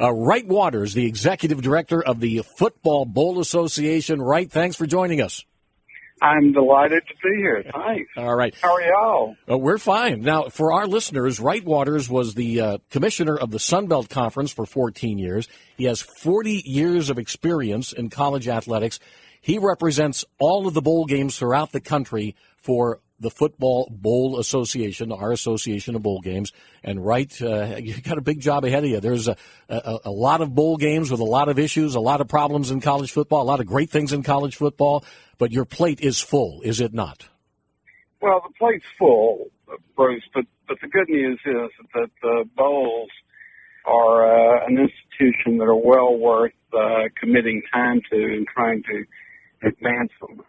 Wright Waters, the executive director of the Football Bowl Association. Wright, thanks for joining us. I'm delighted to be here. Thanks. All right. How are y'all? We're fine. Now, for our listeners, Wright Waters was the commissioner of the Sun Belt Conference for 14 years. He has 40 years of experience in college athletics. He represents all of the bowl games throughout the country for the Football Bowl Association, our association of bowl games. And Wright, you've got a big job ahead of you. There's a lot of bowl games with a lot of issues, a lot of problems in college football, a lot of great things in college football, but your plate is full, is it not? Well, the plate's full, Bruce, but the good news is that the bowls are an institution that are well worth committing time to and trying to advance them.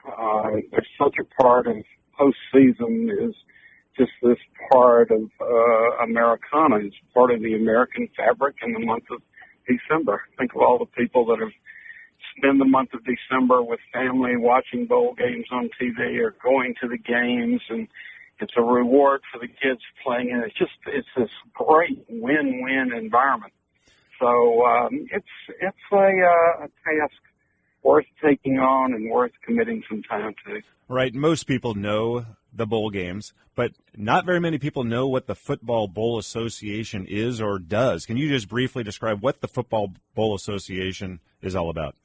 They're such a part of postseason is just this part of Americana. It's part of the American fabric in the month of December. Think of all the people that have spent the month of December with family watching bowl games on TV or going to the games, and it's a reward for the kids playing, and it's this great win-win environment. So it's a task worth taking on and worth committing some time to. Right. Most people know the bowl games, but not very many people know what the Football Bowl Association is or does. Can you just briefly describe what the Football Bowl Association is all about?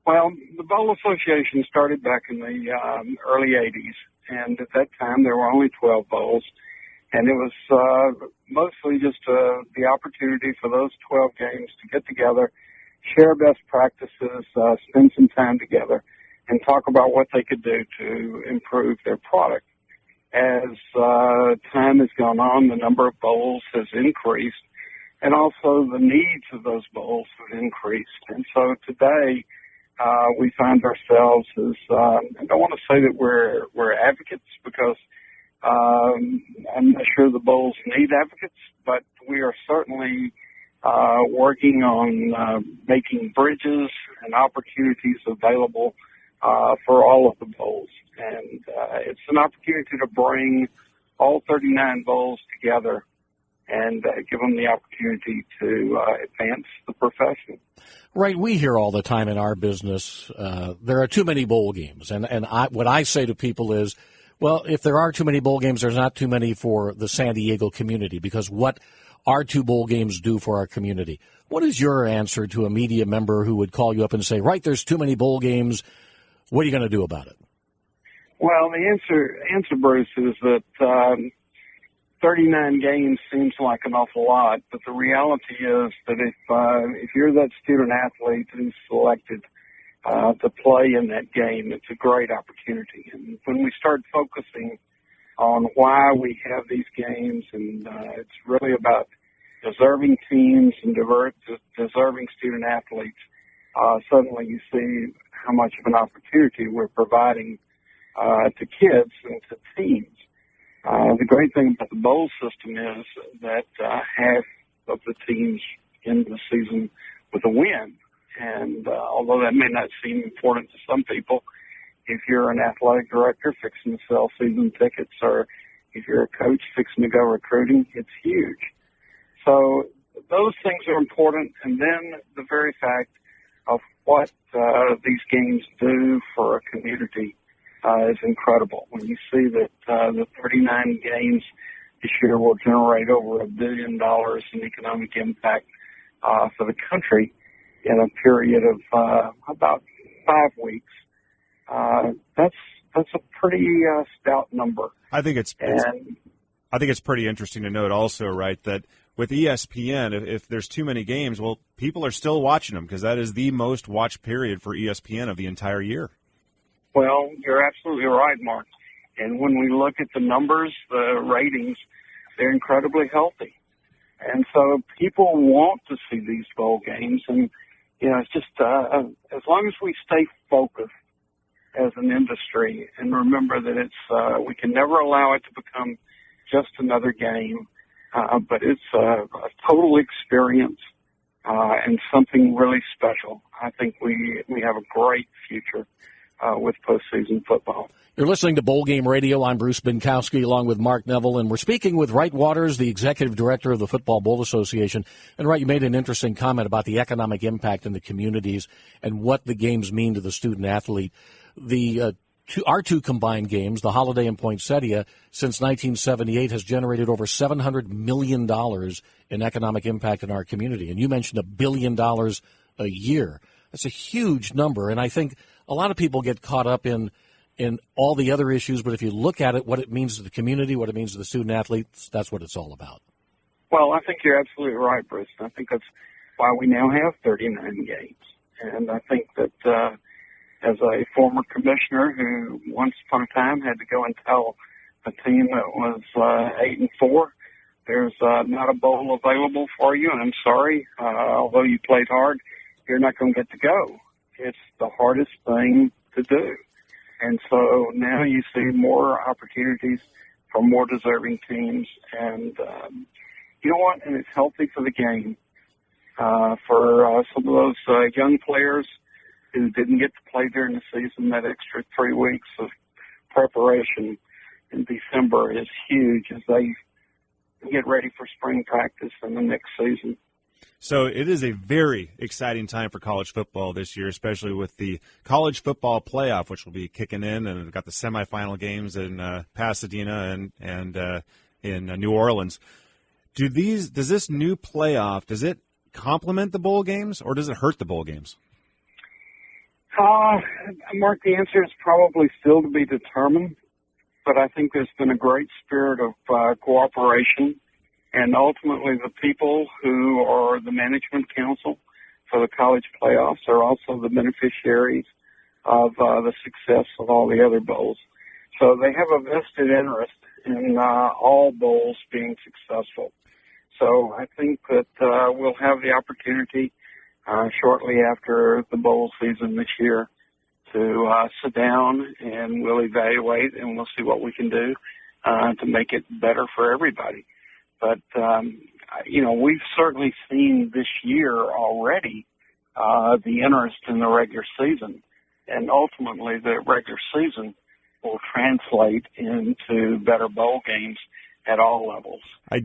Well, the Bowl Association started back in the early 80s, and at that time there were only 12 bowls, and it was mostly just the opportunity for those 12 games to get together, share best practices, spend some time together, and talk about what they could do to improve their product. As time has gone on, the number of bowls has increased, and also the needs of those bowls have increased. And so today, we find ourselves as, I don't want to say that we're advocates, because I'm not sure the bowls need advocates, but we are certainly working on making bridges and opportunities available for all of the bowls. And it's an opportunity to bring all 39 bowls together and give them the opportunity to advance the profession. Right, we hear all the time in our business, there are too many bowl games. And what I say to people is, well, if there are too many bowl games, there's not too many for the San Diego community, because what our two bowl games do for our community. What is your answer to a media member who would call you up and say, right, there's too many bowl games, what are you going to do about it? Well, the answer, Bruce, is that 39 games seems like an awful lot, but the reality is that if you're that student athlete who's selected to play in that game, it's a great opportunity. And when we start focusing on why we have these games, and it's really about deserving teams and deserving student athletes, suddenly you see how much of an opportunity we're providing to kids and to teams. The great thing about the bowl system is that half of the teams end the season with a win. And although that may not seem important to some people, if you're an athletic director fixing to sell season tickets, or if you're a coach fixing to go recruiting, it's huge. So those things are important. And then the very fact of what these games do for a community is incredible. When you see that the 39 games this year will generate over $1 billion in economic impact for the country in a period of about 5 weeks, that's a pretty stout number. I think it's pretty interesting to note also, right, that with ESPN, if there's too many games, well, people are still watching them, because that is the most watched period for ESPN of the entire year. Well, you're absolutely right, Mark. And when we look at the numbers, the ratings, they're incredibly healthy. And so people want to see these bowl games. And, you know, it's just as long as we stay focused as an industry and remember that it's we can never allow it to become just another game, but it's a total experience and something really special. I think we have a great future with postseason football. You're listening to Bowl Game Radio. I'm Bruce Binkowski along with Mark Neville, and we're speaking with Wright Waters, the executive director of the Football Bowl Association. And, Wright, you made an interesting comment about the economic impact in the communities and what the games mean to the student-athlete. Our two combined games, the Holiday and Poinsettia, since 1978 has generated over $700 million in economic impact in our community. And you mentioned $1 billion a year. That's a huge number, and I think a lot of people get caught up in all the other issues, but if you look at it, what it means to the community, what it means to the student-athletes, that's what it's all about. Well, I think you're absolutely right, Bruce. I think that's why we now have 39 games. And I think that as a former commissioner who once upon a time had to go and tell a team that was 8-4, there's not a bowl available for you, and I'm sorry, although you played hard, you're not going to get to go. It's the hardest thing to do. And so now you see more opportunities for more deserving teams. And you know what? And it's healthy for the game. For some of those young players who didn't get to play during the season, that extra 3 weeks of preparation in December is huge as they get ready for spring practice in the next season. So it is a very exciting time for college football this year, especially with the college football playoff, which will be kicking in, and we've got the semifinal games in Pasadena and in New Orleans. Does this new playoff, does it complement the bowl games, or does it hurt the bowl games? Mark, the answer is probably still to be determined, but I think there's been a great spirit of cooperation. And ultimately, the people who are the management council for the college playoffs are also the beneficiaries of the success of all the other bowls. So they have a vested interest in all bowls being successful. So I think that we'll have the opportunity shortly after the bowl season this year to sit down and we'll evaluate and we'll see what we can do to make it better for everybody. But, we've certainly seen this year already the interest in the regular season. And ultimately, the regular season will translate into better bowl games at all levels. I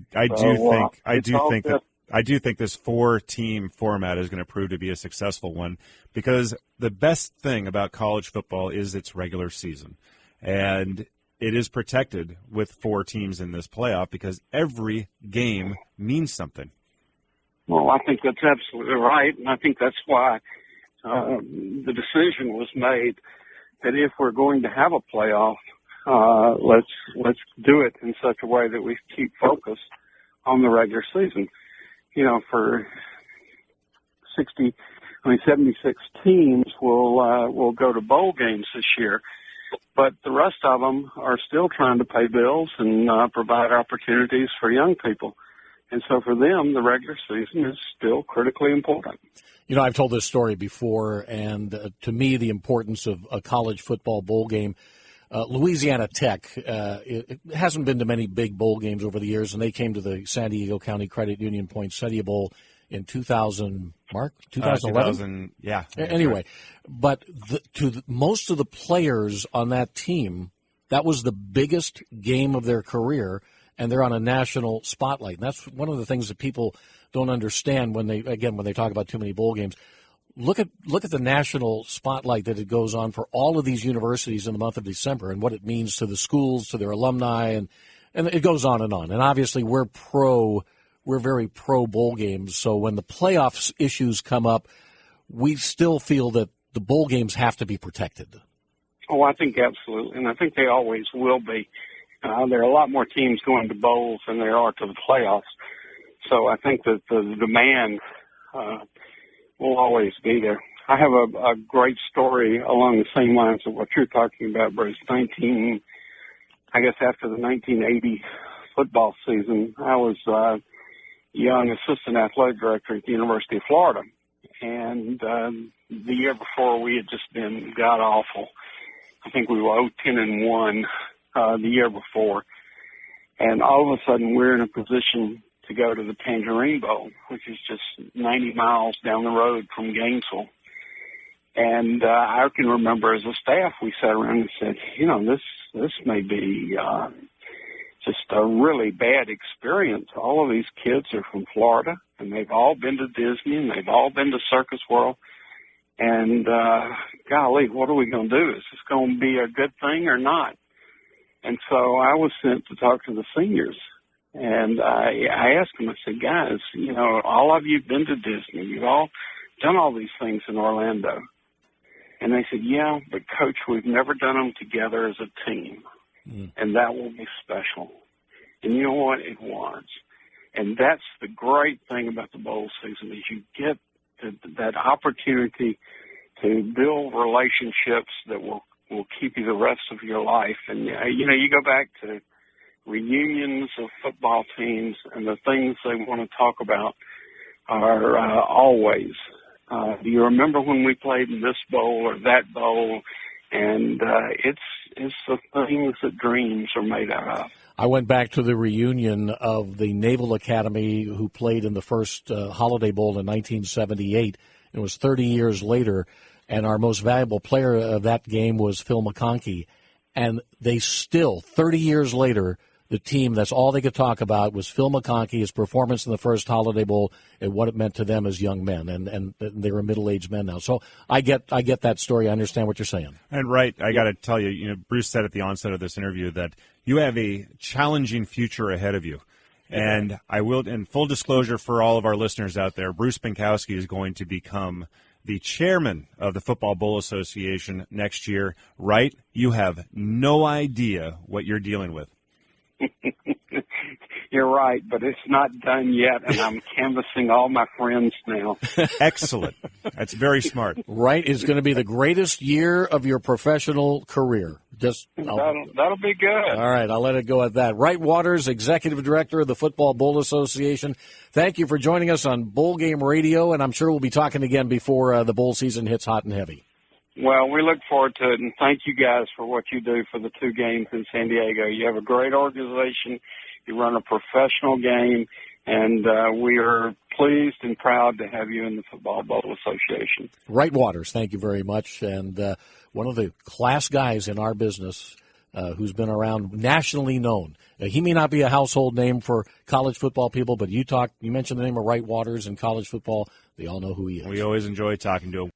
do think this 4-team format is going to prove to be a successful one, because the best thing about college football is its regular season. And it is protected with 4 teams in this playoff because every game means something. Well, I think that's absolutely right, and I think that's why the decision was made that if we're going to have a playoff, let's do it in such a way that we keep focused on the regular season. You know, for 76 teams will go to bowl games this year. But the rest of them are still trying to pay bills and provide opportunities for young people. And so for them, the regular season is still critically important. You know, I've told this story before, and to me, the importance of a college football bowl game, Louisiana Tech, it hasn't been to many big bowl games over the years, and they came to the San Diego County Credit Union Poinsettia Bowl in 2000, Mark? 2011? Yeah. Anyway, right. But most of the players on that team, that was the biggest game of their career, and they're on a national spotlight. And that's one of the things that people don't understand when they talk about too many bowl games. Look at the national spotlight that it goes on for all of these universities in the month of December and what it means to the schools, to their alumni, and it goes on and on. And obviously we're very pro bowl games. So when the playoffs issues come up, we still feel that the bowl games have to be protected. Oh, I think absolutely, and I think they always will be. There are a lot more teams going to bowls than there are to the playoffs. So I think that the demand will always be there. I have a great story along the same lines of what you're talking about, Bruce. After the 1980 football season, I was young assistant athletic director at the University of Florida. And the year before, we had just been god-awful. I think we were 10-1 the year before. And all of a sudden, we're in a position to go to the Tangerine Bowl, which is just 90 miles down the road from Gainesville. And I can remember as a staff, we sat around and said, this may be just a really bad experience. All of these kids are from Florida, and they've all been to Disney, and they've all been to Circus World. And golly, what are we going to do? Is this going to be a good thing or not? And so I was sent to talk to the seniors. And I asked them, I said, guys, all of you have been to Disney. You've all done all these things in Orlando. And they said, yeah, but Coach, we've never done them together as a team. And that will be special. And you know what? It was. And that's the great thing about the bowl season is you get that opportunity to build relationships that will keep you the rest of your life. And, you go back to reunions of football teams, and the things they want to talk about are always, do you remember when we played in this bowl or that bowl? And it's the things that dreams are made out of. I went back to the reunion of the Naval Academy who played in the first Holiday Bowl in 1978. It was 30 years later, and our most valuable player of that game was Phil McConkey. And they still, 30 years later, the team, that's all they could talk about was Phil McConkey, his performance in the first Holiday Bowl, and what it meant to them as young men. And they were middle-aged men now. So I get that story. I understand what you're saying. And right, I got to tell you, Bruce said at the onset of this interview that you have a challenging future ahead of you. And I will, in full disclosure for all of our listeners out there, Bruce Binkowski is going to become the chairman of the Football Bowl Association next year. Right? You have no idea what you're dealing with. You're right, but it's not done yet, and I'm canvassing all my friends now. Excellent. That's very smart. Right is going to be the greatest year of your professional career. That'll be good. All right, I'll let it go at that. Wright Waters, Executive Director of the Football Bowl Association, thank you for joining us on Bowl Game Radio, and I'm sure we'll be talking again before the bowl season hits hot and heavy. Well, we look forward to it, and thank you guys for what you do for the 2 games in San Diego. You have a great organization. You run a professional game, and we are pleased and proud to have you in the Football Bowl Association. Wright Waters, thank you very much, and one of the class guys in our business who's been around, nationally known. He may not be a household name for college football people, but you mentioned the name of Wright Waters in college football. They all know who he is. We always enjoy talking to him.